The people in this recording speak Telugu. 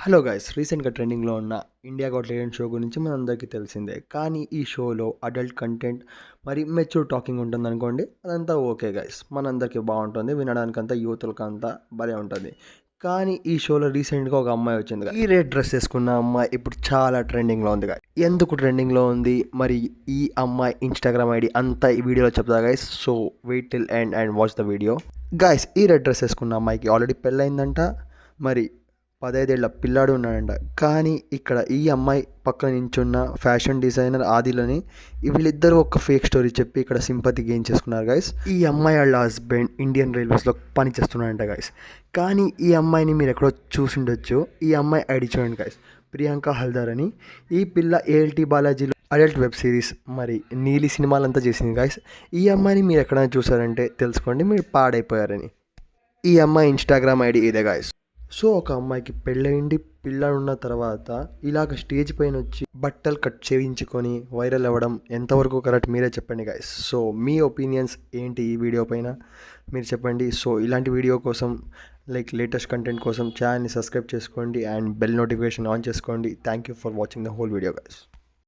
హలో గైస్, రీసెంట్గా ట్రెండింగ్లో ఉన్న ఇండియా గాట్ టాలెంట్ షో గురించి మనందరికీ తెలిసిందే. కానీ ఈ షోలో అడల్ట్ కంటెంట్ మరి మెచ్యూర్ టాకింగ్ ఉంటుందనుకోండి, అదంతా ఓకే గైస్, మనందరికీ బాగుంటుంది, వినడానికంతా యూత్లకంతా భలే ఉంటుంది. కానీ ఈ షోలో రీసెంట్గా ఒక అమ్మాయి వచ్చింది. ఈ రెడ్ డ్రెస్ వేసుకున్న అమ్మాయి ఇప్పుడు చాలా ట్రెండింగ్లో ఉంది గైస్. ఎందుకు ట్రెండింగ్లో ఉంది, మరి ఈ అమ్మాయి ఇన్స్టాగ్రామ్ ఐడి అంతా ఈ వీడియోలో చెప్తా guys. So wait till end and watch the video. Guys, ఈ రెడ్ డ్రెస్ వేసుకున్న అమ్మాయికి ఆల్రెడీ పెళ్ళయిందంట. మరి 15 ఏళ్ల పిల్లాడు ఉన్నాడంట. కానీ ఇక్కడ ఈ అమ్మాయి పక్కన నించున్న ఫ్యాషన్ డిజైనర్ ఆదిలని వీళ్ళిద్దరూ ఒక ఫేక్ స్టోరీ చెప్పి ఇక్కడ సింపతి గెయిన్ చేసుకున్నారు గైస్. ఈ అమ్మాయి వాళ్ళ హస్బెండ్ ఇండియన్ రైల్వేస్లో పని చేస్తున్నాడంట గైస్. కానీ ఈ అమ్మాయిని మీరు ఎక్కడో చూసిండొచ్చు. ఈ అమ్మాయి ఐడి చూడండి గైస్, ప్రియాంక హల్దార్ అని. ఈ పిల్ల ఏఎల్టీ బాలాజీలో అడల్ట్ వెబ్ సిరీస్ మరి నీలి సినిమాలంతా చేసింది గైస్. ఈ అమ్మాయిని మీరు ఎక్కడైనా చూసారంటే తెలుసుకోండి, మీరు పాడైపోయారని. ఈ అమ్మాయి ఇన్స్టాగ్రామ్ ఐడి ఇదే గైస్. సో ఒక అమ్మాయికి పెళ్ళయిండి పిల్లాడు ఉన్న తర్వాత ఇలాగ స్టేజ్ పైన వచ్చి బట్టలు కట్ చేయించుకొని వైరల్ అవ్వడం ఎంతవరకు కరెక్ట్, మీరే చెప్పండి గైస్. సో మీ ఒపీనియన్స్ ఏంటి ఈ వీడియో పైన, మీరు చెప్పండి. సో ఇలాంటి వీడియో కోసం లైక్ లేటెస్ట్ కంటెంట్ కోసం ఛానల్ని సబ్స్క్రైబ్ చేసుకోండి అండ్ బెల్ నోటిఫికేషన్ ఆన్ చేసుకోండి. Thank you for watching the whole video guys.